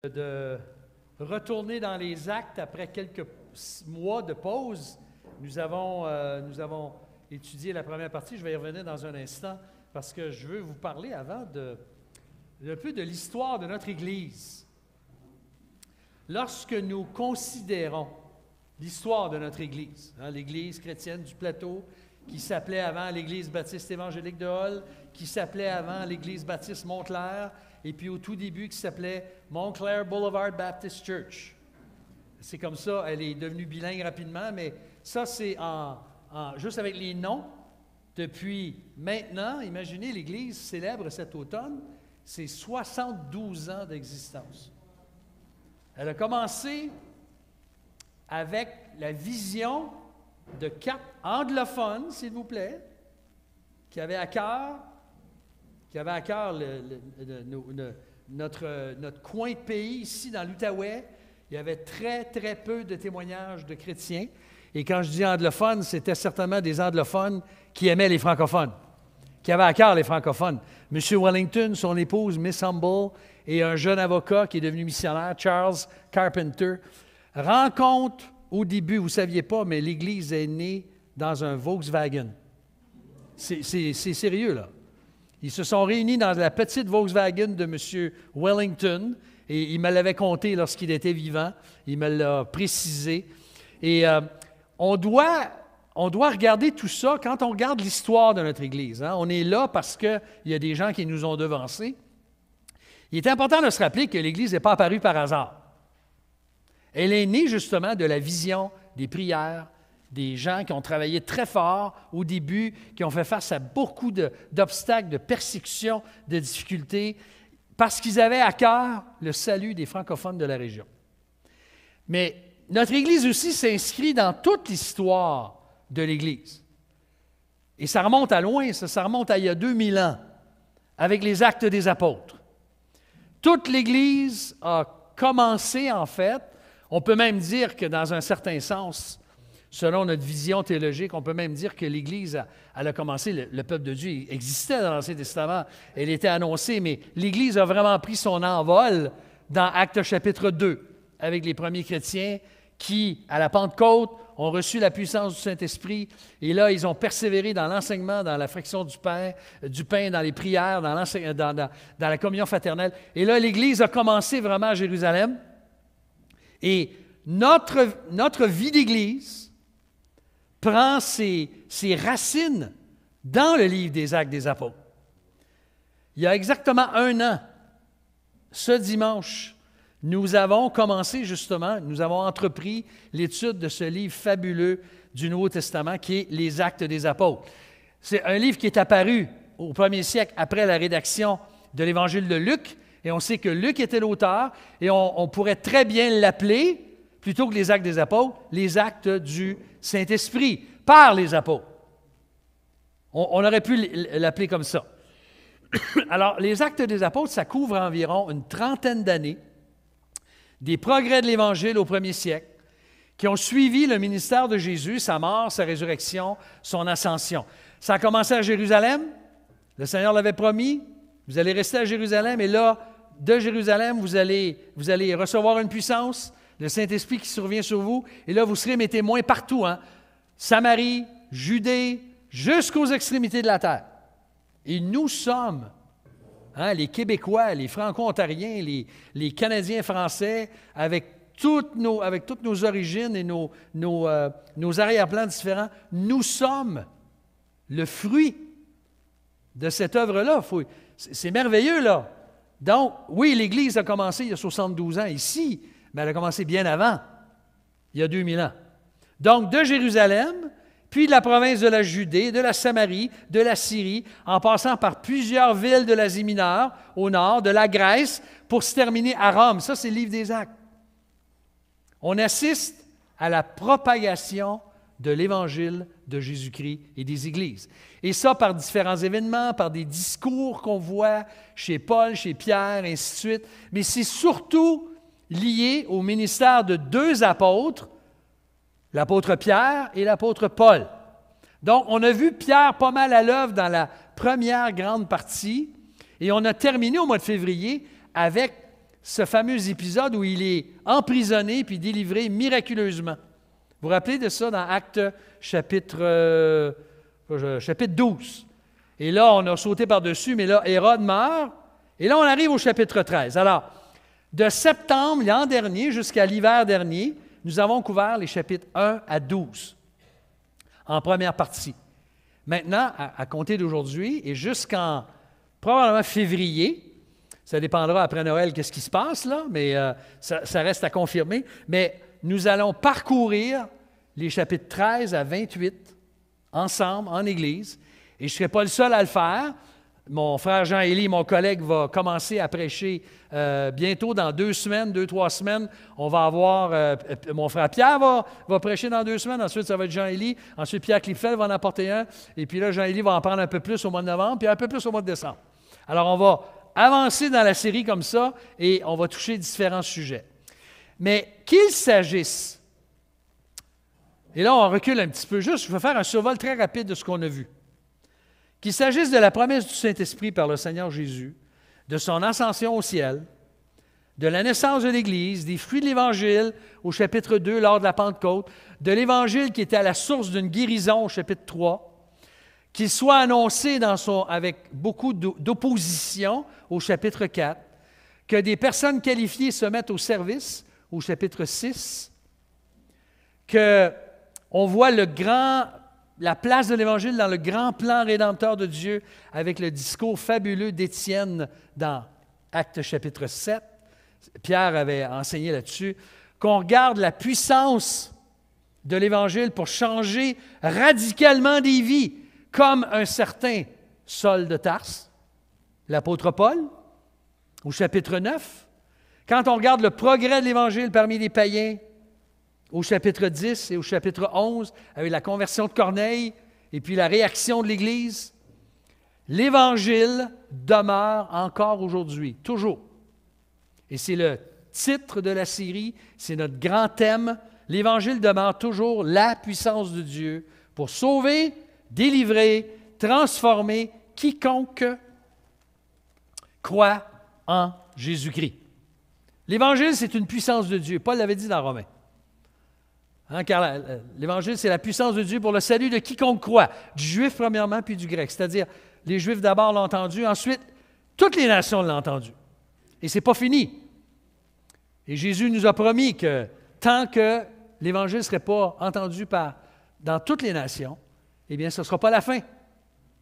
De retourner dans les actes après quelques mois de pause. Nous avons étudié la première partie. Je vais y revenir dans un instant parce que je veux vous parler avant un peu de l'histoire de notre Église. Lorsque nous considérons l'histoire de notre Église, l'Église chrétienne du Plateau, qui s'appelait avant l'Église baptiste évangélique de Hall, qui s'appelait avant l'Église baptiste Montclair, et puis au tout début qui s'appelait Montclair Boulevard Baptist Church. C'est comme ça, elle est devenue bilingue rapidement, mais ça c'est juste avec les noms. Depuis maintenant, imaginez, l'Église célèbre cet automne, c'est 72 ans d'existence. Elle a commencé avec la vision de 4 anglophones, s'il vous plaît, qui avaient à cœur notre coin de pays ici dans l'Outaouais. Il y avait très, très peu de témoignages de chrétiens. Et quand je dis anglophones, c'était certainement des anglophones qui aimaient les francophones, qui avaient à cœur les francophones. M. Wellington, son épouse, Miss Humble, et un jeune avocat qui est devenu missionnaire, Charles Carpenter, rencontrent au début, vous ne saviez pas, mais l'Église est née dans un Volkswagen. C'est sérieux, là. Ils se sont réunis dans la petite Volkswagen de M. Wellington, et il me l'avait conté lorsqu'il était vivant, il me l'a précisé. Et on doit regarder tout ça quand on regarde l'histoire de notre Église. On est là parce qu'il y a des gens qui nous ont devancés. Il est important de se rappeler que l'Église n'est pas apparue par hasard. Elle est née justement de la vision des prières, des gens qui ont travaillé très fort au début, qui ont fait face à beaucoup d'obstacles, de persécutions, de difficultés, parce qu'ils avaient à cœur le salut des francophones de la région. Mais notre Église aussi s'inscrit dans toute l'histoire de l'Église. Et ça remonte à loin, ça remonte à il y a 2000 ans, avec les Actes des Apôtres. Toute l'Église a commencé, en fait, on peut même dire que dans un certain sens, selon notre vision théologique, on peut même dire que l'Église, elle a commencé, le peuple de Dieu existait dans l'Ancien Testament, elle était annoncée, mais l'Église a vraiment pris son envol dans Actes chapitre 2, avec les premiers chrétiens qui, à la Pentecôte, ont reçu la puissance du Saint-Esprit, et là, ils ont persévéré dans l'enseignement, dans la fraction du pain, dans les prières, dans la communion fraternelle. Et là, l'Église a commencé vraiment à Jérusalem, et notre vie d'Église prend ses racines dans le livre des Actes des Apôtres. Il y a exactement 1 an, ce dimanche, nous avons commencé justement, nous avons entrepris l'étude de ce livre fabuleux du Nouveau Testament qui est les Actes des Apôtres. C'est un livre qui est apparu au 1er siècle après la rédaction de l'Évangile de Luc, et on sait que Luc était l'auteur, et on pourrait très bien l'appeler, plutôt que les Actes des Apôtres, les Actes du Saint-Esprit, par les apôtres. On aurait pu l'appeler comme ça. Alors, les Actes des Apôtres, ça couvre environ une 30aine d'années, des progrès de l'Évangile au 1er siècle, qui ont suivi le ministère de Jésus, sa mort, sa résurrection, son ascension. Ça a commencé à Jérusalem, le Seigneur l'avait promis, vous allez rester à Jérusalem, et là, de Jérusalem, vous allez recevoir une puissance, le Saint-Esprit qui survient sur vous, et là, vous serez mes témoins partout, Samarie, Judée, jusqu'aux extrémités de la terre. Et nous sommes, les Québécois, les Franco-Ontariens, les Canadiens français, avec toutes nos origines et nos arrière-plans différents, nous sommes le fruit de cette œuvre-là. C'est merveilleux, là. Donc, oui, l'Église a commencé il y a 72 ans ici, mais elle a commencé bien avant, il y a 2000 ans. Donc, de Jérusalem, puis de la province de la Judée, de la Samarie, de la Syrie, en passant par plusieurs villes de l'Asie mineure, au nord, de la Grèce, pour se terminer à Rome. Ça, c'est le livre des Actes. On assiste à la propagation de l'Évangile de Jésus-Christ et des Églises. Et ça par différents événements, par des discours qu'on voit chez Paul, chez Pierre, ainsi de suite. Mais c'est surtout lié au ministère de 2 apôtres, l'apôtre Pierre et l'apôtre Paul. Donc, on a vu Pierre pas mal à l'œuvre dans la première grande partie, et on a terminé au mois de février avec ce fameux épisode où il est emprisonné puis délivré miraculeusement. Vous vous rappelez de ça dans Actes chapitre 12. Et là, on a sauté par-dessus, mais là, Hérode meurt. Et là, on arrive au chapitre 13. Alors, de septembre l'an dernier jusqu'à l'hiver dernier, nous avons couvert les chapitres 1 à 12 en première partie. Maintenant, à compter d'aujourd'hui et jusqu'en probablement février, ça dépendra après Noël qu'est-ce qui se passe là, mais ça reste à confirmer, mais nous allons parcourir les chapitres 13 à 28 ensemble en Église et je ne serai pas le seul à le faire. Mon frère Jean-Élie, mon collègue, va commencer à prêcher bientôt dans 2 semaines, 2-3 semaines. On va avoir, mon frère Pierre va prêcher dans 2 semaines. Ensuite, ça va être Jean-Élie. Ensuite, Pierre Cliffel va en apporter un. Et puis là, Jean-Élie va en prendre un peu plus au mois de novembre, puis un peu plus au mois de décembre. Alors, on va avancer dans la série comme ça et on va toucher différents sujets. Mais qu'il s'agisse, et là, on recule un petit peu juste, je vais faire un survol très rapide de ce qu'on a vu. Qu'il s'agisse de la promesse du Saint-Esprit par le Seigneur Jésus, de son ascension au ciel, de la naissance de l'Église, des fruits de l'Évangile au chapitre 2 lors de la Pentecôte, de l'Évangile qui était à la source d'une guérison au chapitre 3, qu'il soit annoncé avec beaucoup d'opposition au chapitre 4, que des personnes qualifiées se mettent au service au chapitre 6, qu'on voit la place de l'Évangile dans le grand plan rédempteur de Dieu avec le discours fabuleux d'Étienne dans Actes chapitre 7. Pierre avait enseigné là-dessus. Qu'on regarde la puissance de l'Évangile pour changer radicalement des vies, comme un certain Saul de Tarse, l'apôtre Paul, au chapitre 9. Quand on regarde le progrès de l'Évangile parmi les païens, au chapitre 10 et au chapitre 11, avec la conversion de Corneille et puis la réaction de l'Église, l'Évangile demeure encore aujourd'hui, toujours. Et c'est le titre de la série, c'est notre grand thème. L'Évangile demeure toujours la puissance de Dieu pour sauver, délivrer, transformer quiconque croit en Jésus-Christ. L'Évangile, c'est une puissance de Dieu. Paul l'avait dit dans Romains. Car l'Évangile, c'est la puissance de Dieu pour le salut de quiconque croit, du Juif premièrement, puis du Grec. C'est-à-dire, les Juifs d'abord l'ont entendu, ensuite, toutes les nations l'ont entendu. Et ce n'est pas fini. Et Jésus nous a promis que tant que l'Évangile ne serait pas entendu dans toutes les nations, eh bien, ce ne sera pas la fin.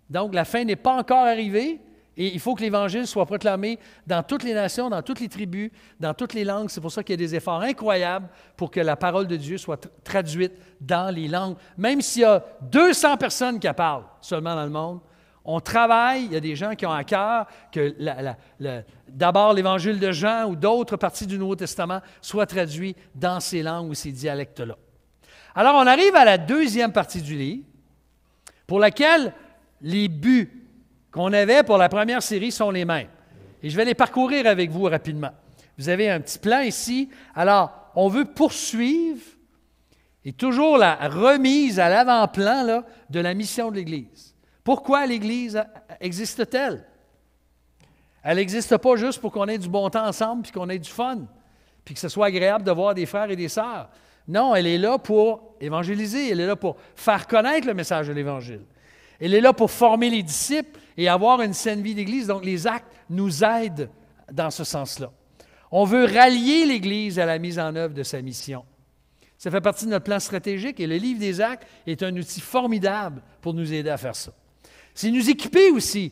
Donc, la fin n'est pas encore arrivée. Et il faut que l'Évangile soit proclamé dans toutes les nations, dans toutes les tribus, dans toutes les langues. C'est pour ça qu'il y a des efforts incroyables pour que la parole de Dieu soit traduite dans les langues. Même s'il y a 200 personnes qui parlent seulement dans le monde, on travaille, il y a des gens qui ont à cœur que d'abord l'Évangile de Jean ou d'autres parties du Nouveau Testament soient traduits dans ces langues ou ces dialectes-là. Alors, on arrive à la deuxième partie du livre, pour laquelle les buts qu'on avait pour la première série sont les mêmes. Et je vais les parcourir avec vous rapidement. Vous avez un petit plan ici. Alors, on veut poursuivre et toujours la remise à l'avant-plan là, de la mission de l'Église. Pourquoi l'Église existe-t-elle? Elle n'existe pas juste pour qu'on ait du bon temps ensemble puis qu'on ait du fun, puis que ce soit agréable de voir des frères et des sœurs. Non, elle est là pour évangéliser, elle est là pour faire connaître le message de l'Évangile. Elle est là pour former les disciples et avoir une saine vie d'Église. Donc, les actes nous aident dans ce sens-là. On veut rallier l'Église à la mise en œuvre de sa mission. Ça fait partie de notre plan stratégique et le livre des Actes est un outil formidable pour nous aider à faire ça. C'est nous équiper aussi,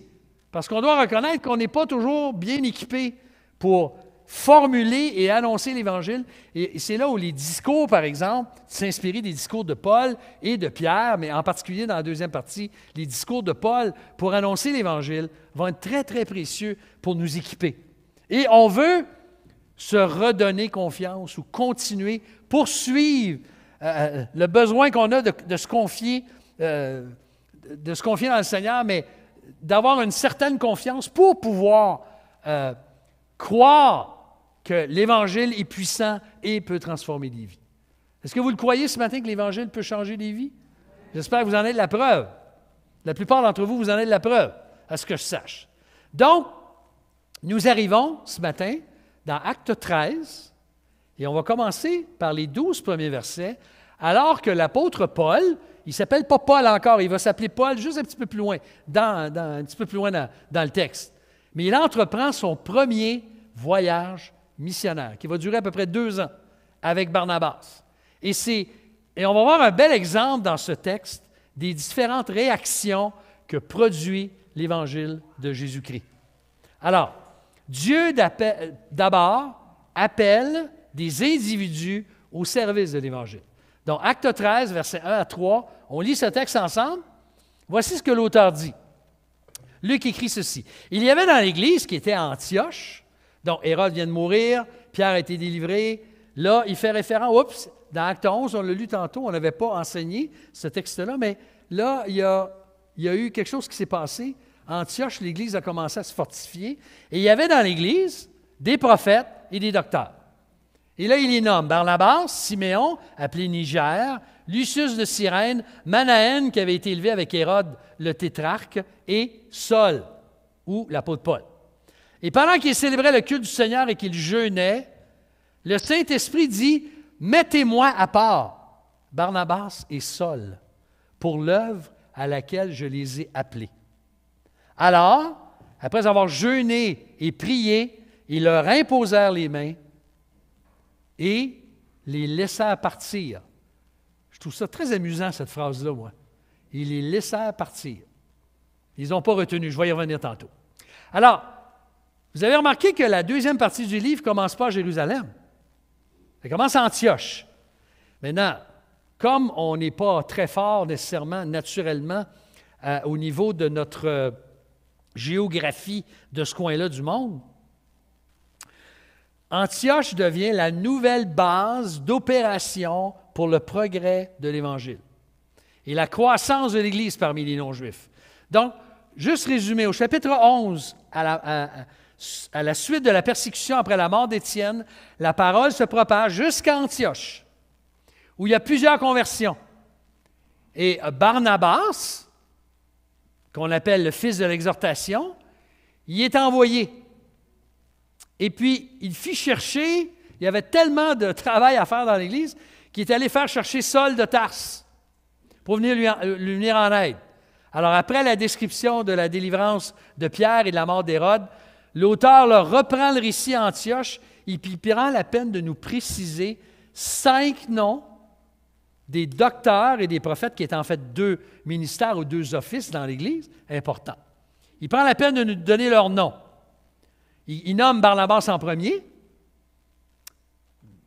parce qu'on doit reconnaître qu'on n'est pas toujours bien équipé pour formuler et annoncer l'Évangile. Et c'est là où les discours, par exemple, s'inspirer des discours de Paul et de Pierre, mais en particulier dans la deuxième partie, les discours de Paul pour annoncer l'Évangile vont être très, très précieux pour nous équiper. Et on veut se redonner confiance ou continuer, poursuivre le besoin qu'on a de se confier dans le Seigneur, mais d'avoir une certaine confiance pour pouvoir croire que l'Évangile est puissant et peut transformer des vies. Est-ce que vous le croyez ce matin que l'Évangile peut changer des vies? J'espère que vous en êtes la preuve. La plupart d'entre vous, vous en êtes la preuve, à ce que je sache. Donc, nous arrivons ce matin dans Acte 13, et on va commencer par les 12 premiers versets, alors que l'apôtre Paul, il ne s'appelle pas Paul encore, il va s'appeler Paul juste un petit peu plus loin, un petit peu plus loin dans le texte. Mais il entreprend son premier voyage missionnaire, qui va durer à peu près 2 ans, avec Barnabas. Et on va voir un bel exemple dans ce texte des différentes réactions que produit l'Évangile de Jésus-Christ. Alors, Dieu d'abord appelle des individus au service de l'Évangile. Donc, Acte 13, versets 1 à 3, on lit ce texte ensemble. Voici ce que l'auteur dit. Luc écrit ceci. Il y avait dans l'Église qui était à Antioche, donc Hérode vient de mourir, Pierre a été délivré. Là, il fait référence, dans Acte 11, on l'a lu tantôt, on n'avait pas enseigné ce texte-là, mais là, il y a eu quelque chose qui s'est passé. À Antioche, l'Église a commencé à se fortifier. Et il y avait dans l'Église des prophètes et des docteurs. Et là, il les nomme Barnabas, Siméon, appelé Niger, Lucius de Cyrène, Manaën, qui avait été élevé avec Hérode le tétrarque, et Saul, ou l'apôtre Paul. Et pendant qu'il célébrait le culte du Seigneur et qu'il jeûnait, le Saint-Esprit dit « Mettez-moi à part Barnabas et Saul pour l'œuvre à laquelle je les ai appelés. » Alors, après avoir jeûné et prié, ils leur imposèrent les mains et les laissèrent partir. Je trouve ça très amusant, cette phrase-là, moi. Ils les laissèrent partir. Ils n'ont pas retenu. Je vais y revenir tantôt. Alors, vous avez remarqué que la deuxième partie du livre ne commence pas à Jérusalem. Elle commence à Antioche. Maintenant, comme on n'est pas très fort nécessairement, naturellement, au niveau de notre géographie de ce coin-là du monde, Antioche devient la nouvelle base d'opération pour le progrès de l'Évangile et la croissance de l'Église parmi les non-juifs. Donc, juste résumé, au chapitre 11, à la suite de la persécution après la mort d'Étienne, la parole se propage jusqu'à Antioche, où il y a plusieurs conversions. Et Barnabas, qu'on appelle le fils de l'exhortation, y est envoyé. Et puis, il fit chercher, il y avait tellement de travail à faire dans l'Église, qu'il est allé faire chercher Saul de Tarse pour lui venir en aide. Alors, après la description de la délivrance de Pierre et de la mort d'Hérode, l'auteur leur reprend le récit à Antioche et puis prend la peine de nous préciser 5 noms des docteurs et des prophètes, qui étaient en fait 2 ministères ou 2 offices dans l'Église, importants. Il prend la peine de nous donner leurs noms. Il nomme Barnabas en premier.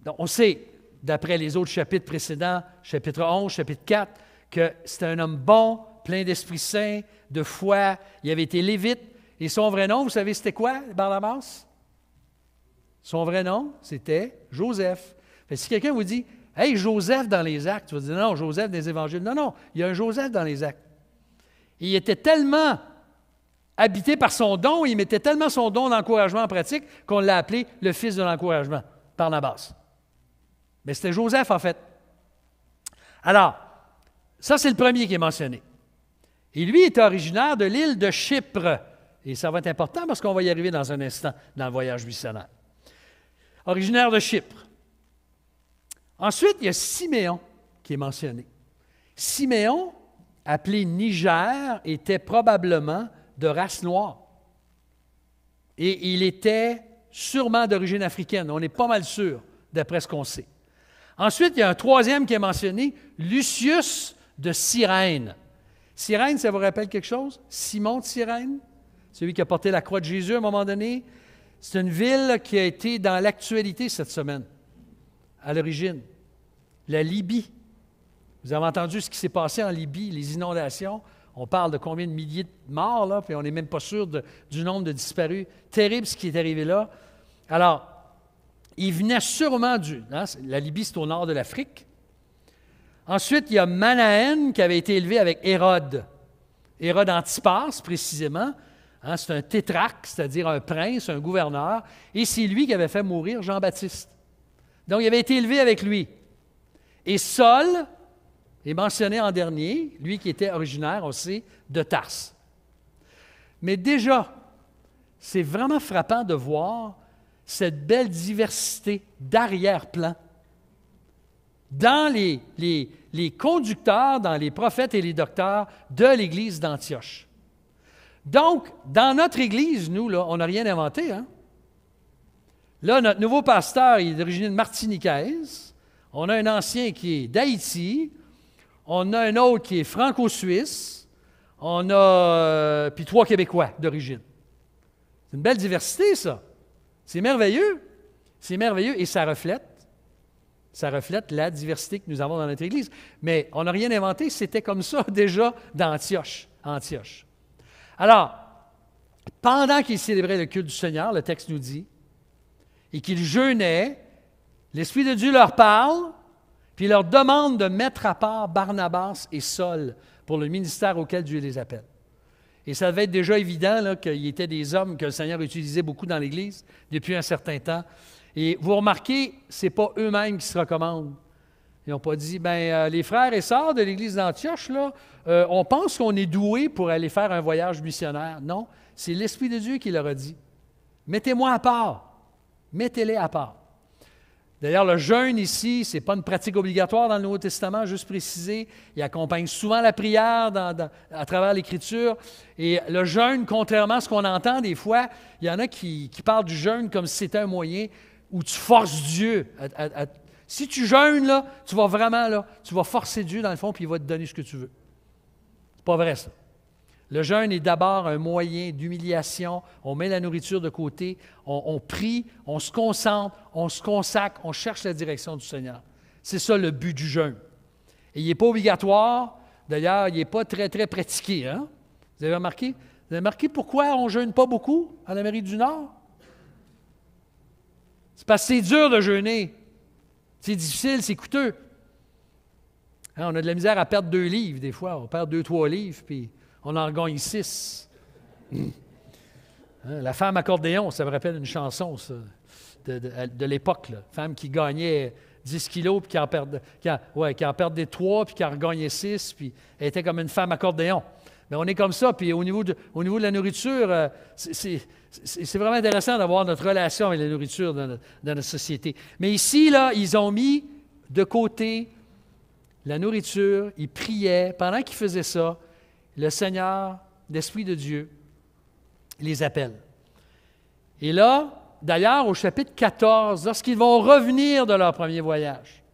Donc, on sait, d'après les autres chapitres précédents, chapitre 11, chapitre 4, que c'était un homme bon, plein d'Esprit Saint, de foi. Il avait été lévite. Et son vrai nom, vous savez, c'était quoi, Barnabas? Son vrai nom, c'était Joseph. Fait que si quelqu'un vous dit « Hey, Joseph dans les Actes », vous allez dire « Non, Joseph des Évangiles ». Non, non, il y a un Joseph dans les Actes. Et il était tellement habité par son don, il mettait tellement son don d'encouragement en pratique qu'on l'a appelé le fils de l'encouragement, Barnabas. Mais c'était Joseph, en fait. Alors, ça, c'est le premier qui est mentionné. Et lui est originaire de l'île de Chypre. Et ça va être important parce qu'on va y arriver dans un instant dans le voyage missionnaire. Originaire de Chypre. Ensuite, il y a Siméon qui est mentionné. Siméon, appelé Niger, était probablement de race noire. Et il était sûrement d'origine africaine. On est pas mal sûr, d'après ce qu'on sait. Ensuite, il y a un troisième qui est mentionné, Lucius de Cyrène. Cyrène, ça vous rappelle quelque chose? Simon de Cyrène, celui qui a porté la croix de Jésus à un moment donné. C'est une ville qui a été dans l'actualité cette semaine, à l'origine. La Libye. Vous avez entendu ce qui s'est passé en Libye, les inondations. On parle de combien de milliers de morts, là, puis on n'est même pas sûr du nombre de disparus. Terrible ce qui est arrivé là. Alors, il venait sûrement la Libye, c'est au nord de l'Afrique. Ensuite, il y a Manaën qui avait été élevé avec Hérode. Hérode Antipas, précisément. Hein, c'est un tétrarque, c'est-à-dire un prince, un gouverneur. Et c'est lui qui avait fait mourir Jean-Baptiste. Donc, il avait été élevé avec lui. Et Saul est mentionné en dernier, lui qui était originaire aussi de Tarse. Mais déjà, c'est vraiment frappant de voir cette belle diversité d'arrière-plan dans les conducteurs, dans les prophètes et les docteurs de l'Église d'Antioche. Donc, dans notre Église, nous, là, on n'a rien inventé, hein? Là, notre nouveau pasteur, il est d'origine martiniquaise. On a un ancien qui est d'Haïti. On a un autre qui est franco-suisse. On a puis 3 Québécois d'origine. C'est une belle diversité, ça. C'est merveilleux. C'est merveilleux et ça reflète la diversité que nous avons dans notre Église. Mais on n'a rien inventé, c'était comme ça déjà d'Antioche. Alors, pendant qu'ils célébraient le culte du Seigneur, le texte nous dit, et qu'ils jeûnaient, l'Esprit de Dieu leur parle, puis il leur demande de mettre à part Barnabas et Saul pour le ministère auquel Dieu les appelle. Et ça devait être déjà évident là, qu'il étaient des hommes que le Seigneur utilisait beaucoup dans l'Église depuis un certain temps. Et vous remarquez, ce n'est pas eux-mêmes qui se recommandent. Ils n'ont pas dit, les frères et sœurs de l'Église d'Antioche, là, on pense qu'on est doués pour aller faire un voyage missionnaire. Non, c'est l'Esprit de Dieu qui leur a dit. Mettez-moi à part. Mettez-les à part. D'ailleurs, le jeûne ici, ce n'est pas une pratique obligatoire dans le Nouveau Testament, juste précisé. Il accompagne souvent la prière à travers l'Écriture. Et le jeûne, contrairement à ce qu'on entend des fois, il y en a qui parlent du jeûne comme si c'était un moyen où tu forces Dieu. Si tu jeûnes, là, tu vas forcer Dieu dans le fond, puis il va te donner ce que tu veux. C'est pas vrai, ça. Le jeûne est d'abord un moyen d'humiliation. On met la nourriture de côté, on prie, on se concentre, on se consacre, on cherche la direction du Seigneur. C'est ça le but du jeûne. Et il n'est pas obligatoire. D'ailleurs, il n'est pas très, très pratiqué. Hein? Vous avez remarqué? Vous avez remarqué pourquoi on ne jeûne pas beaucoup en Amérique du Nord? C'est parce que c'est dur de jeûner. C'est difficile, c'est coûteux. Hein, on a de la misère à perdre 2 livres des fois. On perd 2-3 livres, puis on en regagne 6. Hein, la femme accordéon, ça me rappelle une chanson ça, de l'époque. Là. Femme qui gagnait 10 kilos, puis qui en perdait 3, puis qui en regagnait 6, puis elle était comme une femme accordéon. Mais on est comme ça, puis au niveau de la nourriture, c'est vraiment intéressant d'avoir notre relation avec la nourriture dans notre société. Mais ici, là, ils ont mis de côté la nourriture, ils priaient. Pendant qu'ils faisaient ça, le Seigneur, l'Esprit de Dieu, les appelle. Et là, d'ailleurs, au chapitre 14, lorsqu'ils vont revenir de leur premier voyage,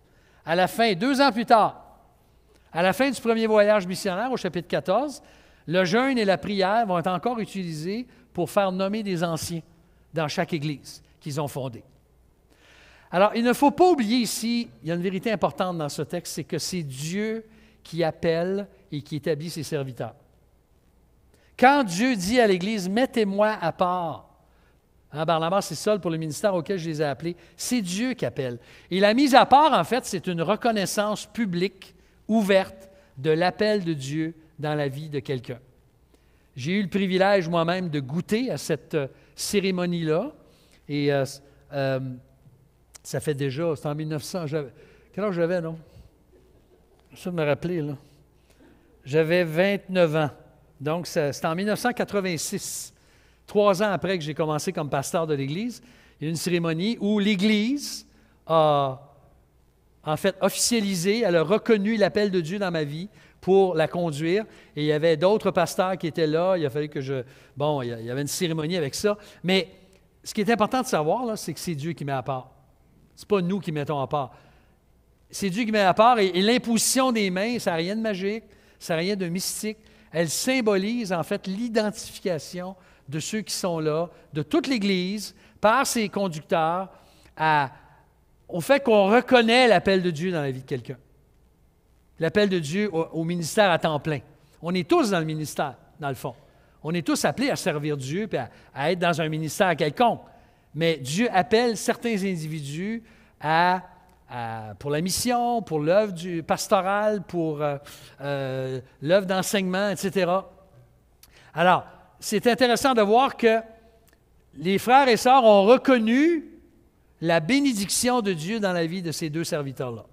à la fin, 2 ans plus tard, à la fin du premier voyage missionnaire, au chapitre 14, le jeûne et la prière vont être encore utilisés pour faire nommer des anciens dans chaque église qu'ils ont fondée. Alors, il ne faut pas oublier ici, il y a une vérité importante dans ce texte, c'est que c'est Dieu qui appelle et qui établit ses serviteurs. Quand Dieu dit à l'Église « Mettez-moi à part », Barnabas et Saul pour le ministère auquel je les ai appelés, c'est Dieu qui appelle. Et la mise à part, en fait, c'est une reconnaissance publique, ouverte, de l'appel de Dieu dans la vie de quelqu'un. J'ai eu le privilège moi-même de goûter à cette cérémonie-là. Et ça fait déjà, c'était en 1900, quel âge j'avais, non? Ça de me rappeler, là. J'avais 29 ans. Donc, c'était en 1986, 3 ans après que j'ai commencé comme pasteur de l'Église. Il y a eu une cérémonie où l'Église a, en fait, officialisé, elle a reconnu l'appel de Dieu dans ma vie pour la conduire. Et il y avait d'autres pasteurs qui étaient là. Il a fallu que il y avait une cérémonie avec ça. Mais ce qui est important de savoir, là, c'est que c'est Dieu qui met à part. Ce n'est pas nous qui mettons à part. C'est Dieu qui met à part. Et l'imposition des mains, ça n'a rien de magique, ça n'a rien de mystique. Elle symbolise, en fait, l'identification de ceux qui sont là, de toute l'Église, par ses conducteurs, au fait qu'on reconnaît l'appel de Dieu dans la vie de quelqu'un. L'appel de Dieu au ministère à temps plein. On est tous dans le ministère, dans le fond. On est tous appelés à servir Dieu et à être dans un ministère quelconque. Mais Dieu appelle certains individus pour la mission, pour l'œuvre pastorale, pour l'œuvre d'enseignement, etc. Alors, c'est intéressant de voir que les frères et sœurs ont reconnu la bénédiction de Dieu dans la vie de ces 2 serviteurs-là.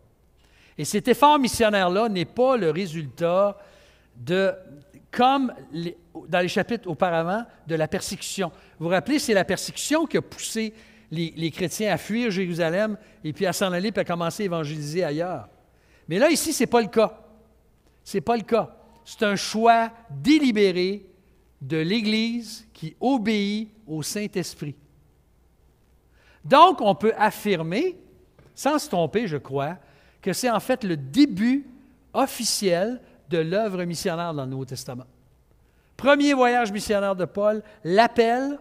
Et cet effort missionnaire-là n'est pas le résultat comme dans les chapitres auparavant, de la persécution. Vous vous rappelez, c'est la persécution qui a poussé les chrétiens à fuir Jérusalem et puis à s'en aller et à commencer à évangéliser ailleurs. Mais là, ici, ce n'est pas le cas. Ce n'est pas le cas. C'est un choix délibéré de l'Église qui obéit au Saint-Esprit. Donc, on peut affirmer, sans se tromper, je crois, que c'est en fait le début officiel de l'œuvre missionnaire dans le Nouveau Testament. Premier voyage missionnaire de Paul, l'appel,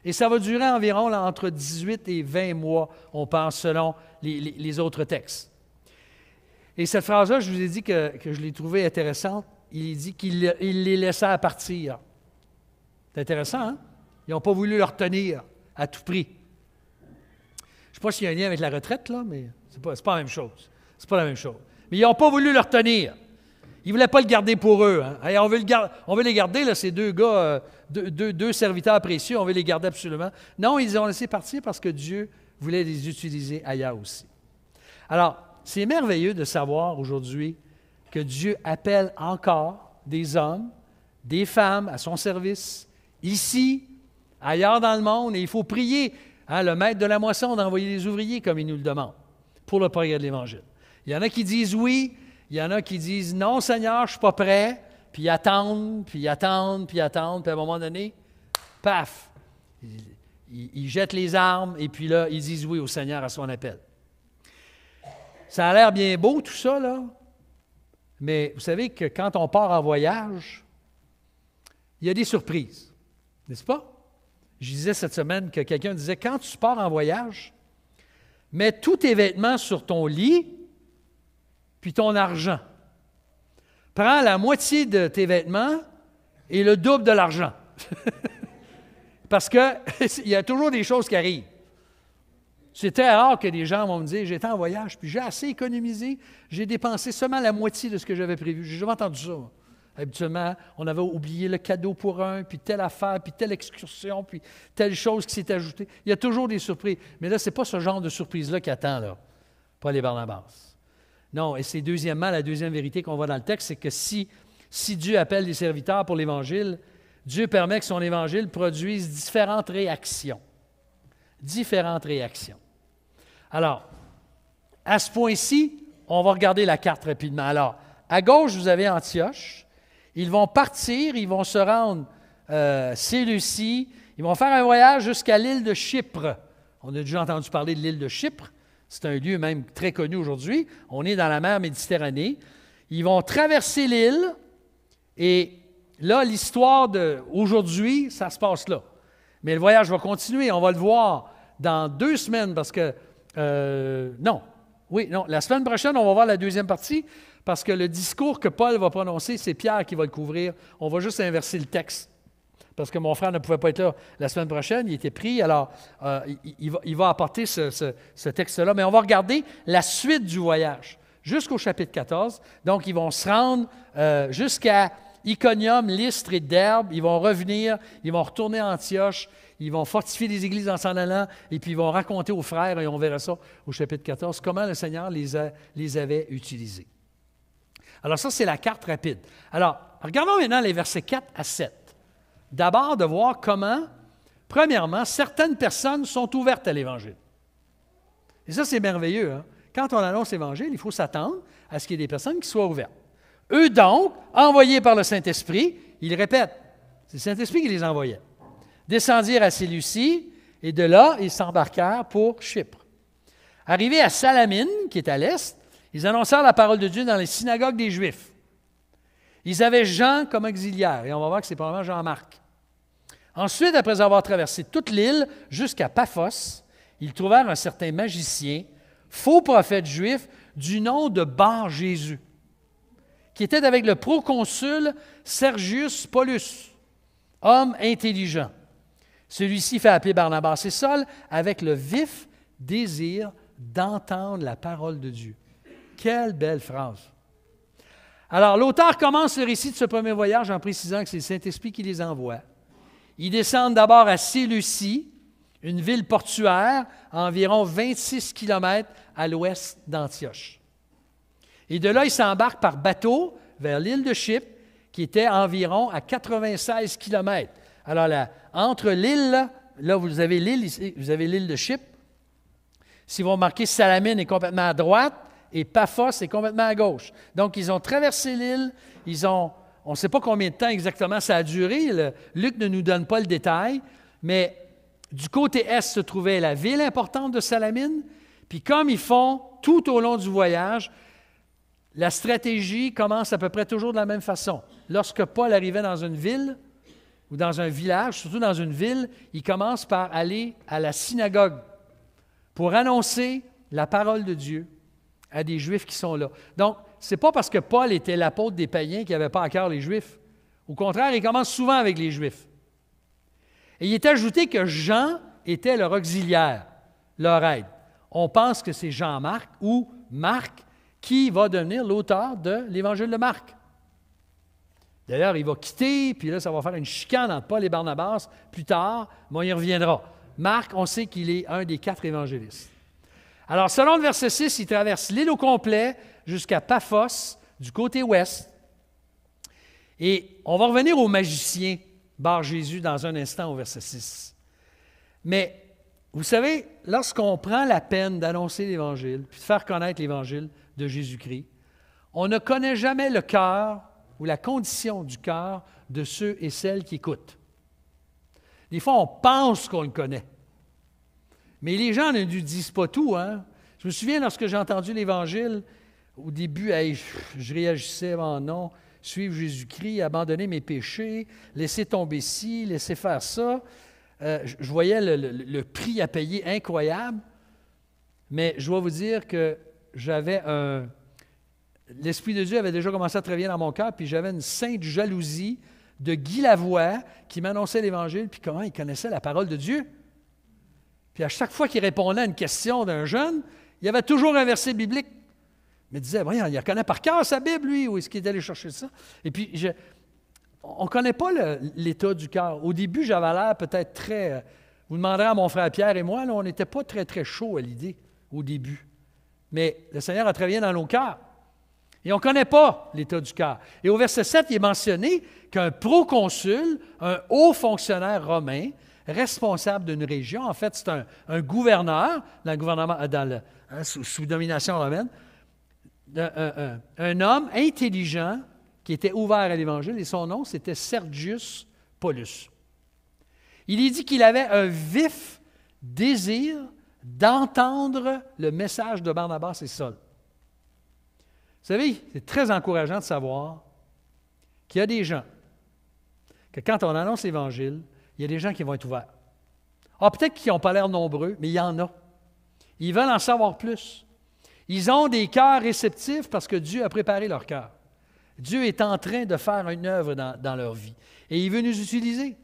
et ça va durer environ là, entre 18 et 20 mois, on pense, selon les autres textes. Et cette phrase-là, je vous ai dit que je l'ai trouvée intéressante. Il dit qu'il les laissa partir. C'est intéressant, hein? Ils n'ont pas voulu le retenir à tout prix. Je ne sais pas s'il y a un lien avec la retraite, là, mais ce n'est pas la même chose. C'est pas la même chose. Mais ils n'ont pas voulu le retenir. Ils ne voulaient pas le garder pour eux. Hein? Hey, on veut les garder, là, ces deux gars, deux serviteurs précieux, on veut les garder absolument. Non, ils les ont laissés partir parce que Dieu voulait les utiliser ailleurs aussi. Alors, c'est merveilleux de savoir aujourd'hui que Dieu appelle encore des hommes, des femmes à son service, ici, ailleurs dans le monde, et il faut prier, hein, le maître de la moisson d'envoyer des ouvriers comme il nous le demande pour le progrès de l'Évangile. Il y en a qui disent oui, il y en a qui disent non, Seigneur, je ne suis pas prêt, puis ils attendent, puis ils attendent, puis ils attendent, puis à un moment donné, paf, ils jettent les armes, et puis là, ils disent oui au Seigneur à son appel. Ça a l'air bien beau, tout ça, là, mais vous savez que quand on part en voyage, il y a des surprises, n'est-ce pas? Je disais cette semaine que quelqu'un disait, quand tu pars en voyage, mets tous tes vêtements sur ton lit, puis ton argent. Prends la moitié de tes vêtements et le double de l'argent. Parce qu'il y a toujours des choses qui arrivent. C'est très rare que des gens vont me dire, j'étais en voyage, puis j'ai assez économisé, j'ai dépensé seulement la moitié de ce que j'avais prévu. J'ai jamais entendu ça. Habituellement, on avait oublié le cadeau pour un, puis telle affaire, puis telle excursion, puis telle chose qui s'est ajoutée. Il y a toujours des surprises. Mais là, ce n'est pas ce genre de surprise-là qui attend, là, Paul et Barnabas. Non, et c'est deuxièmement, la deuxième vérité qu'on voit dans le texte, c'est que si Dieu appelle des serviteurs pour l'Évangile, Dieu permet que son Évangile produise différentes réactions. Différentes réactions. Alors, à ce point-ci, on va regarder la carte rapidement. Alors, à gauche, vous avez Antioche. Ils vont partir, ils vont se rendre Séleucie, ils vont faire un voyage jusqu'à l'île de Chypre. On a déjà entendu parler de l'île de Chypre. C'est un lieu même très connu aujourd'hui. On est dans la mer Méditerranée. Ils vont traverser l'île et là, l'histoire d'aujourd'hui, ça se passe là. Mais le voyage va continuer. On va le voir dans 2 semaines parce que... la semaine prochaine, on va voir la deuxième partie parce que le discours que Paul va prononcer, c'est Pierre qui va le couvrir. On va juste inverser le texte. Parce que mon frère ne pouvait pas être là la semaine prochaine, il était pris, alors il va apporter ce texte-là. Mais on va regarder la suite du voyage, jusqu'au chapitre 14. Donc, ils vont se rendre jusqu'à Iconium, Lystre et Derbe. Ils vont revenir, ils vont retourner à Antioche, ils vont fortifier les églises en s'en allant, et puis ils vont raconter aux frères, et on verra ça au chapitre 14, comment le Seigneur les avait utilisés. Alors ça, c'est la carte rapide. Alors, regardons maintenant les versets 4 à 7. D'abord, de voir comment, premièrement, certaines personnes sont ouvertes à l'Évangile. Et ça, c'est merveilleux. Hein? Quand on annonce l'Évangile, il faut s'attendre à ce qu'il y ait des personnes qui soient ouvertes. Eux donc, envoyés par le Saint-Esprit, ils répètent, c'est le Saint-Esprit qui les envoyait, descendirent à Séleucie, et de là, ils s'embarquèrent pour Chypre. Arrivés à Salamine, qui est à l'est, ils annoncèrent la parole de Dieu dans les synagogues des Juifs. Ils avaient Jean comme auxiliaire, et on va voir que c'est probablement Jean-Marc. Ensuite, après avoir traversé toute l'île jusqu'à Paphos, ils trouvèrent un certain magicien, faux prophète juif, du nom de Bar-Jésus, qui était avec le proconsul Sergius Paulus, homme intelligent. Celui-ci fait appeler Barnabas et Saul avec le vif désir d'entendre la parole de Dieu. Quelle belle phrase! Alors, l'auteur commence le récit de ce premier voyage en précisant que c'est le Saint-Esprit qui les envoie. Ils descendent d'abord à Séleucie, une ville portuaire à environ 26 km à l'ouest d'Antioche. Et de là, ils s'embarquent par bateau vers l'île de Chypre, qui était environ à 96 km. Alors, là, entre l'île là, vous avez l'île ici, vous avez l'île de Chypre. Si vous remarquez, Salamine est complètement à droite et Paphos est complètement à gauche. Donc, ils ont traversé l'île, on ne sait pas combien de temps exactement ça a duré, Luc ne nous donne pas le détail, mais du côté est se trouvait la ville importante de Salamine, puis comme ils font tout au long du voyage, la stratégie commence à peu près toujours de la même façon. Lorsque Paul arrivait dans une ville ou dans un village, surtout dans une ville, il commence par aller à la synagogue pour annoncer la parole de Dieu à des Juifs qui sont là. Donc, ce n'est pas parce que Paul était l'apôtre des païens qu'il n'avait pas à cœur les Juifs. Au contraire, il commence souvent avec les Juifs. Et il est ajouté que Jean était leur auxiliaire, leur aide. On pense que c'est Jean-Marc ou Marc qui va devenir l'auteur de l'Évangile de Marc. D'ailleurs, il va quitter, puis là, ça va faire une chicane entre Paul et Barnabas. Plus tard, mais on y reviendra. Marc, on sait qu'il est un des 4 évangélistes. Alors, selon le verset 6, il traverse l'île au complet jusqu'à Paphos, du côté ouest. Et on va revenir au magicien, Bar-Jésus, dans un instant au verset 6. Mais, vous savez, lorsqu'on prend la peine d'annoncer l'Évangile, puis de faire connaître l'Évangile de Jésus-Christ, on ne connaît jamais le cœur ou la condition du cœur de ceux et celles qui écoutent. Des fois, on pense qu'on le connaît. Mais les gens ne nous disent pas tout. Hein? Je me souviens, lorsque j'ai entendu l'Évangile, au début, je réagissais, oh non, suivre Jésus-Christ, abandonner mes péchés, laisser tomber ci, laisser faire ça. Je voyais le prix à payer incroyable, mais je dois vous dire que l'Esprit de Dieu avait déjà commencé à travailler dans mon cœur, puis j'avais une sainte jalousie de Guy Lavoie qui m'annonçait l'Évangile, puis comment il connaissait la parole de Dieu. Puis à chaque fois qu'il répondait à une question d'un jeune, il y avait toujours un verset biblique. Il me disait, voyons, il connaît par cœur sa Bible, lui, où est-ce qu'il est allé chercher ça? Et puis, on ne connaît pas l'état du cœur. Au début, j'avais l'air peut-être très... vous demanderez à mon frère Pierre et moi, là, on n'était pas très, très chaud à l'idée au début. Mais le Seigneur a travaillé dans nos cœurs. Et on ne connaît pas l'état du cœur. Et au verset 7, il est mentionné qu'un proconsul, un haut fonctionnaire romain, responsable d'une région, en fait, c'est un gouverneur dans le gouvernement, sous domination romaine, un homme intelligent qui était ouvert à l'Évangile, et son nom, c'était Sergius Paulus. Il est dit qu'il avait un vif désir d'entendre le message de Barnabas et Saul. Vous savez, c'est très encourageant de savoir qu'il y a des gens, que quand on annonce l'Évangile, il y a des gens qui vont être ouverts. Ah, peut-être qu'ils n'ont pas l'air nombreux, mais il y en a. Ils veulent en savoir plus. Ils ont des cœurs réceptifs parce que Dieu a préparé leur cœur. Dieu est en train de faire une œuvre dans leur vie. Et il veut nous utiliser.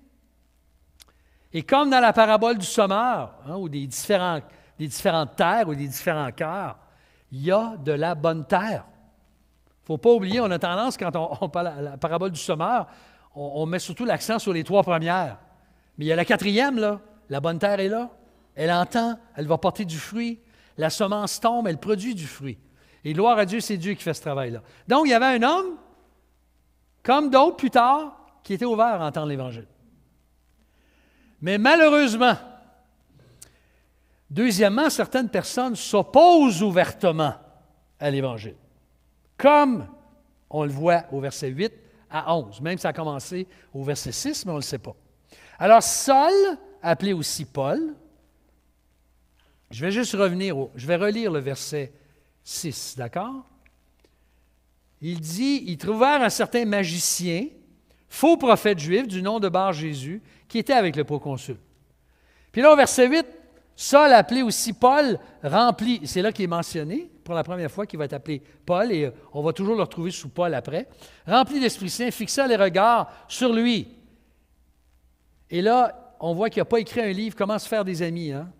Et comme dans la parabole du sommeur, ou des différentes terres ou des différents cœurs, il y a de la bonne terre. Il ne faut pas oublier, on a tendance, quand on parle de la parabole du sommeur, on met surtout l'accent sur les 3 premières. Mais il y a la 4e, là. La bonne terre est là. Elle entend, elle va porter du fruit. La semence tombe, elle produit du fruit. Et gloire à Dieu, c'est Dieu qui fait ce travail-là. Donc, il y avait un homme, comme d'autres plus tard, qui était ouvert à entendre l'Évangile. Mais malheureusement, deuxièmement, certaines personnes s'opposent ouvertement à l'Évangile. Comme on le voit au verset 8 à 11. Même ça a commencé au verset 6, mais on ne le sait pas. Alors, Saul, appelé aussi Paul, je vais relire le verset 6, d'accord? Il dit, ils trouvèrent un certain magicien, faux prophète juif du nom de Bar-Jésus, qui était avec le proconsul. Puis là, au verset 8, Saul, appelé aussi Paul, rempli, c'est là qu'il est mentionné, pour la première fois qu'il va être appelé Paul, et on va toujours le retrouver sous Paul après, rempli d'Esprit Saint, fixa les regards sur lui. Et là, on voit qu'il n'a pas écrit un livre, Comment se faire des amis, hein?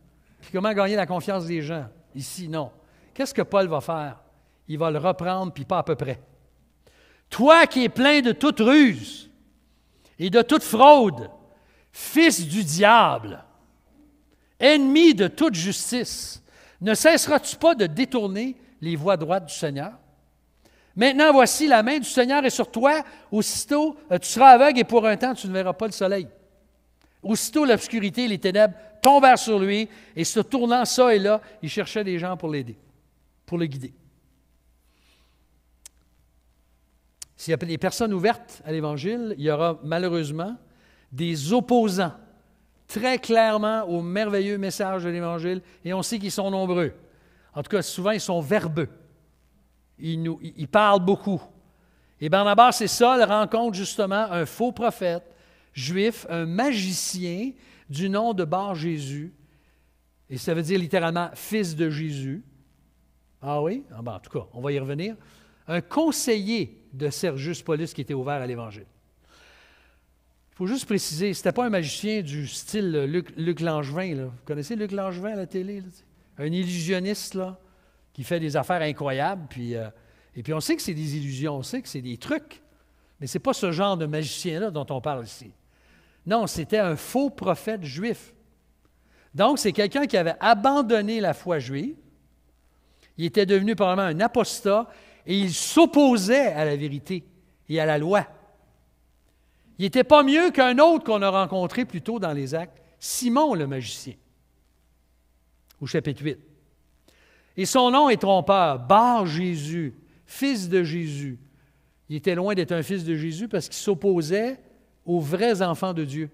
Puis comment gagner la confiance des gens. Ici, non. Qu'est-ce que Paul va faire? Il va le reprendre, puis pas à peu près. Toi qui es plein de toute ruse et de toute fraude, fils du diable, ennemi de toute justice, ne cesseras-tu pas de détourner les voies droites du Seigneur? Maintenant, voici, la main du Seigneur est sur toi, aussitôt tu seras aveugle et pour un temps, tu ne verras pas le soleil. Aussitôt l'obscurité et les ténèbres tombèrent sur lui, et se tournant ça et là, il cherchait des gens pour l'aider, pour le guider. S'il y a des personnes ouvertes à l'Évangile, il y aura malheureusement des opposants très clairement au merveilleux message de l'Évangile, et on sait qu'ils sont nombreux. En tout cas, souvent, ils sont verbeux. Ils parlent beaucoup. Et Barnabas et Saul rencontrent justement un faux prophète juif, un magicien du nom de Bar-Jésus, et ça veut dire littéralement « fils de Jésus ». Ah oui? Ah ben, en tout cas, on va y revenir. Un conseiller de Sergius Paulus qui était ouvert à l'Évangile. Il faut juste préciser, ce n'était pas un magicien du style Luc Langevin. Là. Vous connaissez Luc Langevin à la télé? Là? Un illusionniste là, qui fait des affaires incroyables. Et puis on sait que c'est des illusions, on sait que c'est des trucs. Mais ce n'est pas ce genre de magicien-là dont on parle ici. Non, c'était un faux prophète juif. Donc, c'est quelqu'un qui avait abandonné la foi juive. Il était devenu probablement un apostat et il s'opposait à la vérité et à la loi. Il n'était pas mieux qu'un autre qu'on a rencontré plus tôt dans les Actes, Simon le magicien, au chapitre 8. Et son nom est trompeur, Bar-Jésus, fils de Jésus. Il était loin d'être un fils de Jésus parce qu'il s'opposait aux vrais enfants de Dieu,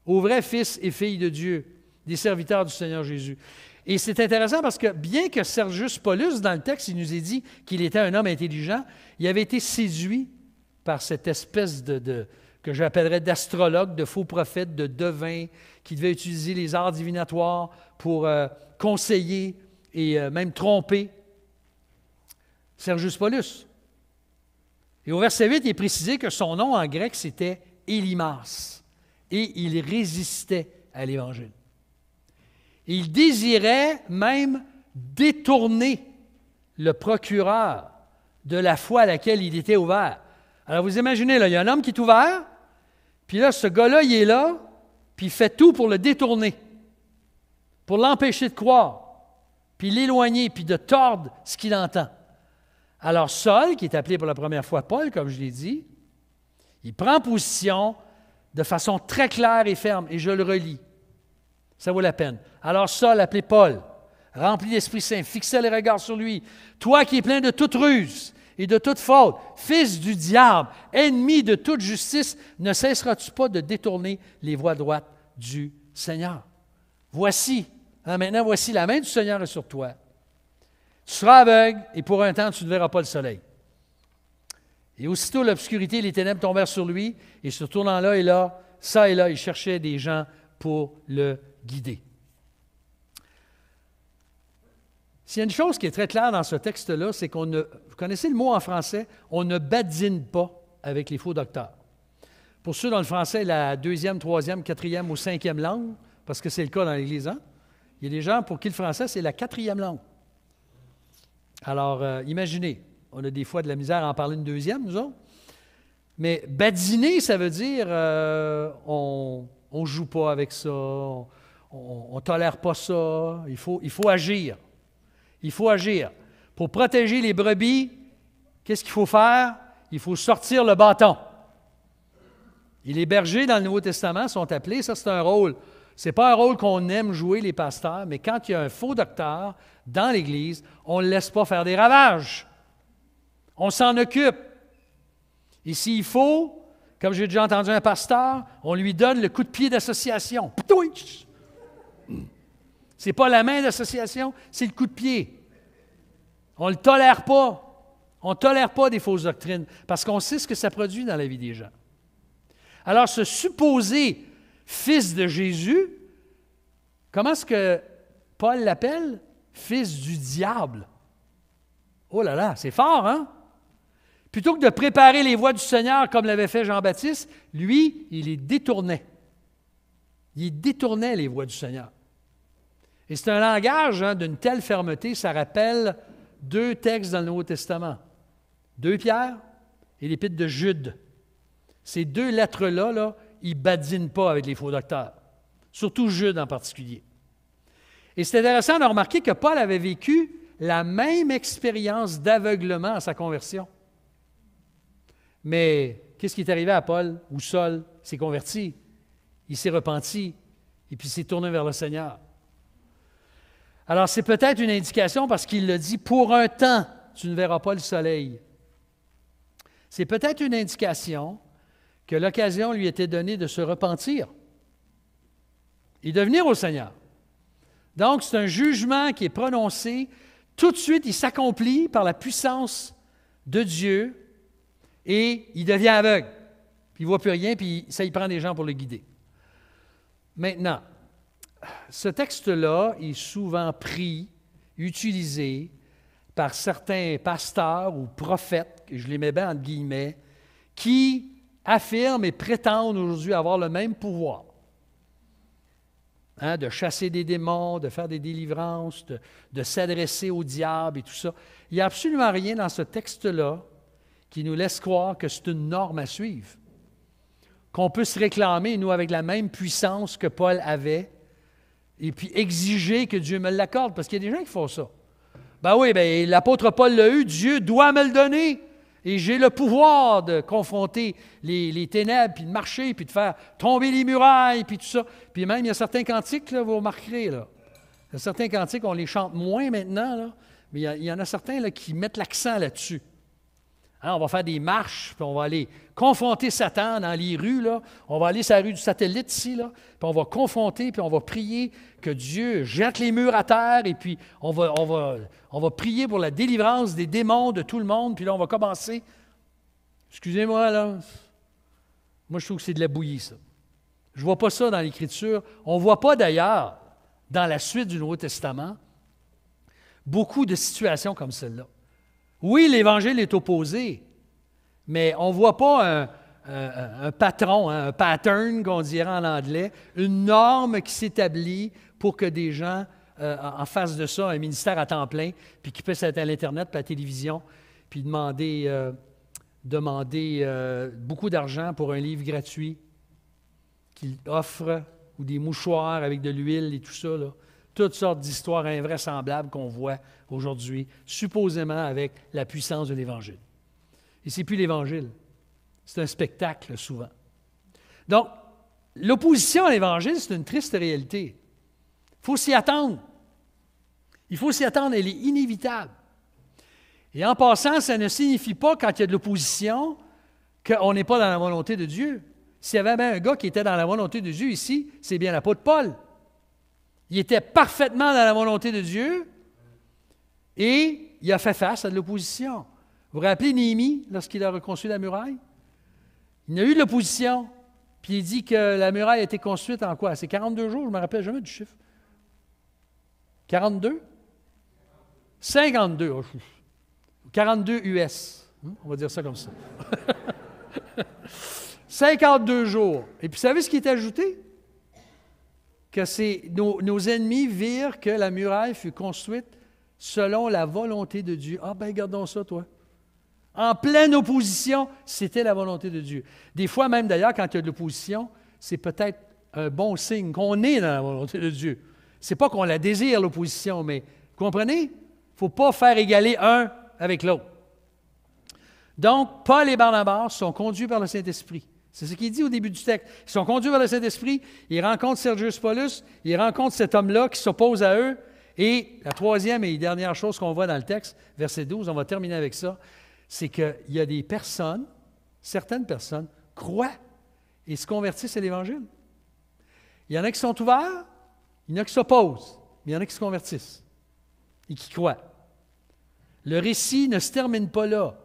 aux vrais fils et filles de Dieu, des serviteurs du Seigneur Jésus. Et c'est intéressant parce que bien que Sergius Paulus, dans le texte, il nous est dit qu'il était un homme intelligent, il avait été séduit par cette espèce que j'appellerais d'astrologue, de faux prophète, de devin, qui devait utiliser les arts divinatoires pour conseiller et même tromper Sergius Paulus. Et au verset 8, il est précisé que son nom en grec, c'était Élymas, et il résistait à l'Évangile. Il désirait même détourner le procureur de la foi à laquelle il était ouvert. Alors vous imaginez, là, il y a un homme qui est ouvert, puis là, ce gars-là, il est là, puis il fait tout pour le détourner, pour l'empêcher de croire, puis l'éloigner, puis de tordre ce qu'il entend. Alors Saul, qui est appelé pour la première fois Paul, comme je l'ai dit, il prend position de façon très claire et ferme, et je le relis. Ça vaut la peine. Alors Saul, appelé Paul, rempli d'Esprit Saint, fixait les regards sur lui. Toi qui es plein de toute ruse et de toute faute, fils du diable, ennemi de toute justice, ne cesseras-tu pas de détourner les voies droites du Seigneur? Voici, maintenant voici la main du Seigneur est sur toi. Tu seras aveugle et pour un temps tu ne verras pas le soleil. Et aussitôt l'obscurité et les ténèbres tombèrent sur lui, et se tournant là et là, ça et là, il cherchait des gens pour le guider. S'il y a une chose qui est très claire dans ce texte-là, c'est qu'on ne, vous connaissez le mot en français, on ne badine pas avec les faux docteurs. Pour ceux dans le français, la 2e, 3e, 4e ou 5e langue, parce que c'est le cas dans l'Église, hein? Il y a des gens pour qui le français, c'est la 4e langue. Alors, imaginez, on a des fois de la misère à en parler une 2e, nous autres. Mais badiner, ça veut dire on ne joue pas avec ça, on ne tolère pas ça, il faut agir. Il faut agir. Pour protéger les brebis, qu'est-ce qu'il faut faire? Il faut sortir le bâton. Et les bergers dans le Nouveau Testament sont appelés, ça c'est un rôle. Ce n'est pas un rôle qu'on aime jouer les pasteurs, mais quand il y a un faux docteur dans l'Église, on ne le laisse pas faire des ravages. On s'en occupe. Et s'il faut, comme j'ai déjà entendu un pasteur, on lui donne le coup de pied d'association. Ce n'est pas la main d'association, c'est le coup de pied. On ne le tolère pas. On ne tolère pas des fausses doctrines parce qu'on sait ce que ça produit dans la vie des gens. Alors, ce supposé fils de Jésus, comment est-ce que Paul l'appelle? Fils du diable. Oh là là, c'est fort, hein? Plutôt que de préparer les voies du Seigneur comme l'avait fait Jean-Baptiste, lui, il les détournait. Il détournait les voies du Seigneur. Et c'est un langage d'une telle fermeté, ça rappelle 2 textes dans le Nouveau Testament. 2 Pierre et l'Épître de Jude. Ces 2 lettres-là, là, ils ne badinent pas avec les faux docteurs. Surtout Jude en particulier. Et c'est intéressant de remarquer que Paul avait vécu la même expérience d'aveuglement à sa conversion. Mais qu'est-ce qui est arrivé à Paul ou Saul s'est converti? il s'est repenti et puis il s'est tourné vers le Seigneur. Alors, c'est peut-être une indication parce qu'il l'a dit, pour un temps, tu ne verras pas le soleil. C'est peut-être une indication que l'occasion lui était donnée de se repentir et de venir au Seigneur. Donc, c'est un jugement qui est prononcé. Tout de suite, il s'accomplit par la puissance de Dieu et il devient aveugle. Puis il ne voit plus rien, puis ça y prend des gens pour le guider. Maintenant, ce texte-là est souvent pris, utilisé par certains pasteurs ou prophètes, je les mets bien entre guillemets, qui affirment et prétendent aujourd'hui avoir le même pouvoir. De chasser des démons, de faire des délivrances, de s'adresser au diable et tout ça. Il n'y a absolument rien dans ce texte-là qui nous laisse croire que c'est une norme à suivre. Qu'on peut se réclamer, nous, avec la même puissance que Paul avait, et puis exiger que Dieu me l'accorde, parce qu'il y a des gens qui font ça. Ben oui, l'apôtre Paul l'a eu, Dieu doit me le donner. Et j'ai le pouvoir de confronter les ténèbres, puis de marcher, puis de faire tomber les murailles, puis tout ça. Puis même, il y a certains cantiques, là, vous remarquerez, là. Il y a certains cantiques, on les chante moins maintenant, là, mais il y en a certains là, qui mettent l'accent là-dessus. On va faire des marches, puis on va aller confronter Satan dans les rues, là. On va aller sur la rue du Satellite ici, là, puis on va confronter, puis on va prier que Dieu jette les murs à terre, et puis on va prier pour la délivrance des démons de tout le monde, puis là, on va commencer. Excusez-moi, là. Moi, je trouve que c'est de la bouillie, ça. Je ne vois pas ça dans l'Écriture. On ne voit pas, d'ailleurs, dans la suite du Nouveau Testament, beaucoup de situations comme celle-là. Oui, l'Évangile est opposé, mais on ne voit pas un patron, un pattern, qu'on dirait en anglais, une norme qui s'établit pour que des gens, en face de ça, un ministère à temps plein, puis qui puissent être à l'Internet, puis à la télévision, puis demander beaucoup d'argent pour un livre gratuit qu'il offre, ou des mouchoirs avec de l'huile et tout ça, là. Toutes sortes d'histoires invraisemblables qu'on voit aujourd'hui, supposément avec la puissance de l'Évangile. Et ce n'est plus l'Évangile, c'est un spectacle souvent. Donc, l'opposition à l'Évangile, c'est une triste réalité. Il faut s'y attendre. Il faut s'y attendre, elle est inévitable. Et en passant, ça ne signifie pas, quand il y a de l'opposition, qu'on n'est pas dans la volonté de Dieu. S'il y avait bien un gars qui était dans la volonté de Dieu ici, c'est bien l'apôtre Paul. Il était parfaitement dans la volonté de Dieu et il a fait face à de l'opposition. Vous vous rappelez Néhémie, lorsqu'il a reconstruit la muraille? Il y a eu de l'opposition, puis il dit que la muraille a été construite en quoi? C'est 42 jours, je ne me rappelle jamais du chiffre. 42? 52. 42 US. On va dire ça comme ça. 52 jours. Et puis, vous savez ce qui est ajouté? Que nos ennemis virent que la muraille fut construite selon la volonté de Dieu. Ah, bien, gardons ça, toi. En pleine opposition, c'était la volonté de Dieu. Des fois, même d'ailleurs, quand il y a de l'opposition, c'est peut-être un bon signe qu'on est dans la volonté de Dieu. Ce n'est pas qu'on la désire, l'opposition, mais, vous comprenez? Il ne faut pas faire égaler un avec l'autre. Donc, Paul et Barnabas sont conduits par le Saint-Esprit. C'est ce qu'il dit au début du texte. Ils sont conduits par le Saint-Esprit, ils rencontrent Sergius Paulus, ils rencontrent cet homme-là qui s'oppose à eux. Et la troisième et dernière chose qu'on voit dans le texte, verset 12, on va terminer avec ça, c'est qu'il y a des personnes, certaines personnes, croient et se convertissent à l'Évangile. Il y en a qui sont ouverts, il y en a qui s'opposent, mais il y en a qui se convertissent et qui croient. Le récit ne se termine pas là.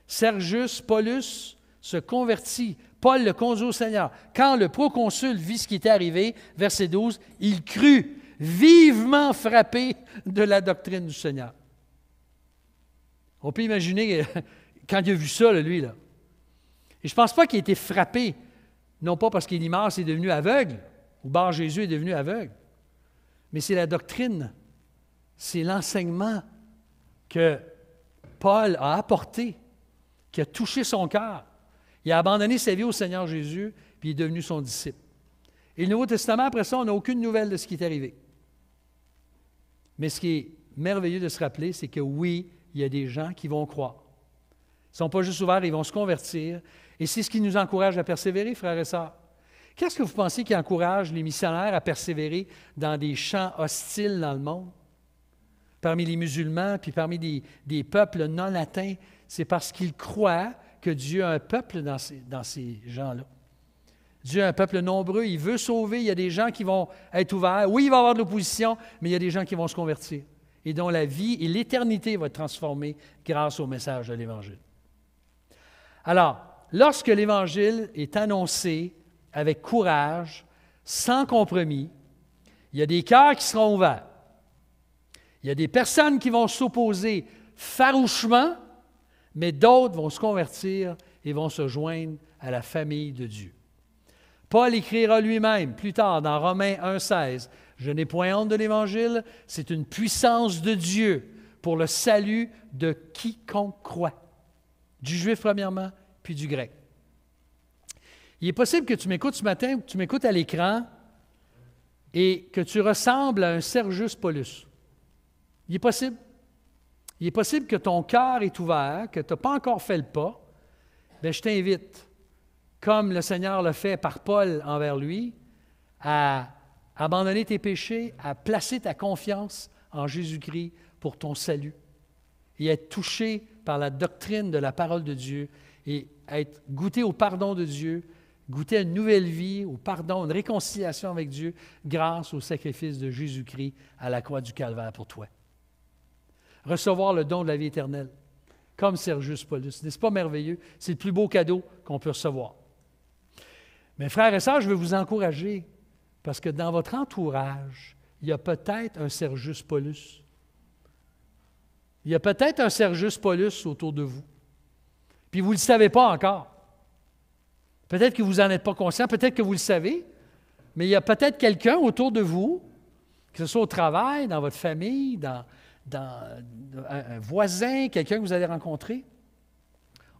Sergius Paulus se convertit. Paul le conduit au Seigneur. Quand le proconsul vit ce qui était arrivé, verset 12, il crut, vivement frappé de la doctrine du Seigneur. On peut imaginer quand il a vu ça, lui, là. Et je ne pense pas qu'il ait été frappé, non pas parce qu'Élymas est devenu aveugle, ou Bar-Jésus est devenu aveugle, mais c'est la doctrine, c'est l'enseignement que Paul a apporté, qui a touché son cœur. Il a abandonné sa vie au Seigneur Jésus, puis il est devenu son disciple. Et le Nouveau Testament, après ça, on n'a aucune nouvelle de ce qui est arrivé. Mais ce qui est merveilleux de se rappeler, c'est que oui, il y a des gens qui vont croire. Ils ne sont pas juste ouverts, ils vont se convertir. Et c'est ce qui nous encourage à persévérer, frères et sœurs. Qu'est-ce que vous pensez qui encourage les missionnaires à persévérer dans des champs hostiles dans le monde? Parmi les musulmans, puis parmi des peuples non latins, c'est parce qu'ils croient que Dieu a un peuple dans ces gens-là. Dieu a un peuple nombreux, il veut sauver, il y a des gens qui vont être ouverts. Oui, il va y avoir de l'opposition, mais il y a des gens qui vont se convertir et dont la vie et l'éternité vont être transformées grâce au message de l'Évangile. Alors, lorsque l'Évangile est annoncé avec courage, sans compromis, il y a des cœurs qui seront ouverts. Il y a des personnes qui vont s'opposer farouchement, mais d'autres vont se convertir et vont se joindre à la famille de Dieu. Paul écrira lui-même, plus tard, dans Romains 1,16, « Je n'ai point honte de l'Évangile, c'est une puissance de Dieu pour le salut de quiconque croit. » Du juif premièrement, puis du grec. Il est possible que tu m'écoutes ce matin, que tu m'écoutes à l'écran et que tu ressembles à un Sergius Paulus. Il est possible. Il est possible que ton cœur est ouvert, que tu n'as pas encore fait le pas. Bien, je t'invite, comme le Seigneur l'a fait par Paul envers lui, à abandonner tes péchés, à placer ta confiance en Jésus-Christ pour ton salut et être touché par la doctrine de la parole de Dieu et être goûté au pardon de Dieu, goûter à une nouvelle vie, au pardon, une réconciliation avec Dieu grâce au sacrifice de Jésus-Christ à la croix du Calvaire pour toi. Recevoir le don de la vie éternelle, comme Sergius Paulus. N'est-ce pas merveilleux? C'est le plus beau cadeau qu'on peut recevoir. Mais frères et sœurs, je veux vous encourager, parce que dans votre entourage, il y a peut-être un Sergius Paulus. Il y a peut-être un Sergius Paulus autour de vous. Puis vous ne le savez pas encore. Peut-être que vous n'en êtes pas conscient, peut-être que vous le savez, mais il y a peut-être quelqu'un autour de vous, que ce soit au travail, dans votre famille, dans un voisin, quelqu'un que vous allez rencontrer.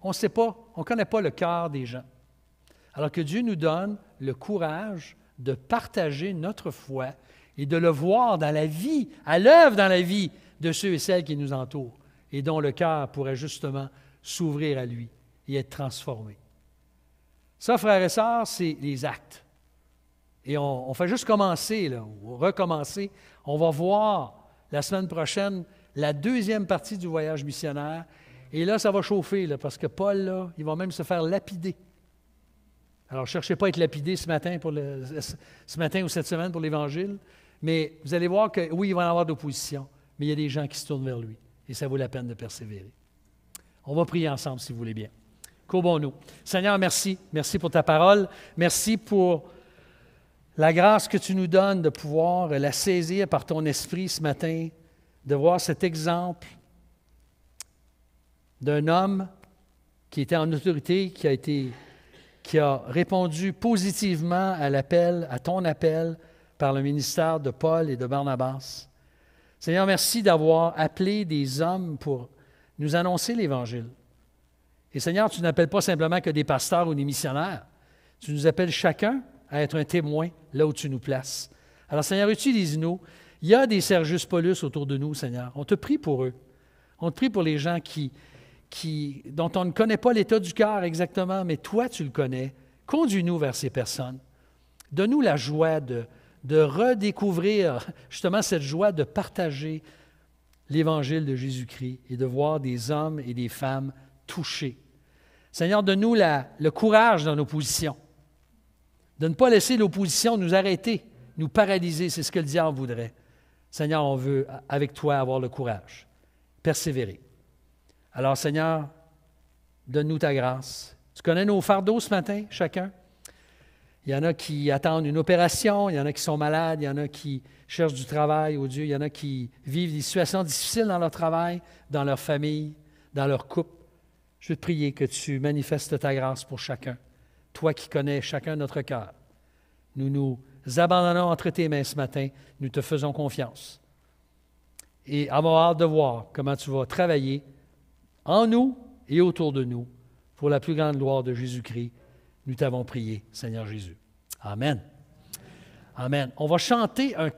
On ne sait pas, on ne connaît pas le cœur des gens. Alors que Dieu nous donne le courage de partager notre foi et de le voir dans la vie, à l'œuvre dans la vie de ceux et celles qui nous entourent et dont le cœur pourrait justement s'ouvrir à lui et être transformé. Ça, frères et sœurs, c'est les actes. Et on fait juste commencer, là, ou recommencer. On va voir la semaine prochaine la deuxième partie du voyage missionnaire. Et là, ça va chauffer, là, parce que Paul, là, il va même se faire lapider. Alors, ne cherchez pas à être lapidé ce matin ou cette semaine pour l'Évangile, mais vous allez voir que, oui, il va y avoir d'opposition, mais il y a des gens qui se tournent vers lui, et ça vaut la peine de persévérer. On va prier ensemble, si vous voulez bien. Courbons-nous. Seigneur, merci. Merci pour ta parole. Merci pour la grâce que tu nous donnes de pouvoir la saisir par ton esprit ce matin, de voir cet exemple d'un homme qui était en autorité, qui a répondu positivement à l'appel, à ton appel, par le ministère de Paul et de Barnabas. Seigneur, merci d'avoir appelé des hommes pour nous annoncer l'Évangile. Et Seigneur, tu n'appelles pas simplement que des pasteurs ou des missionnaires. Tu nous appelles chacun à être un témoin là où tu nous places. Alors Seigneur, utilise-nous. Il y a des Sergius Paulus autour de nous, Seigneur. On te prie pour eux. On te prie pour les gens dont on ne connaît pas l'état du cœur exactement, mais toi, tu le connais. Conduis-nous vers ces personnes. Donne-nous la joie de redécouvrir justement cette joie de partager l'Évangile de Jésus-Christ et de voir des hommes et des femmes touchés. Seigneur, donne-nous le courage dans nos positions, de ne pas laisser l'opposition nous arrêter, nous paralyser. C'est ce que le diable voudrait. Seigneur, on veut, avec toi, avoir le courage, persévérer. Alors, Seigneur, donne-nous ta grâce. Tu connais nos fardeaux ce matin, chacun? Il y en a qui attendent une opération, il y en a qui sont malades, il y en a qui cherchent du travail, oh Dieu, il y en a qui vivent des situations difficiles dans leur travail, dans leur famille, dans leur couple. Je veux te prier que tu manifestes ta grâce pour chacun, toi qui connais chacun de notre cœur. Nous nous abandonnons entre tes mains ce matin, nous te faisons confiance. Et avons hâte de voir comment tu vas travailler en nous et autour de nous pour la plus grande gloire de Jésus-Christ. Nous t'avons prié, Seigneur Jésus. Amen. Amen. On va chanter un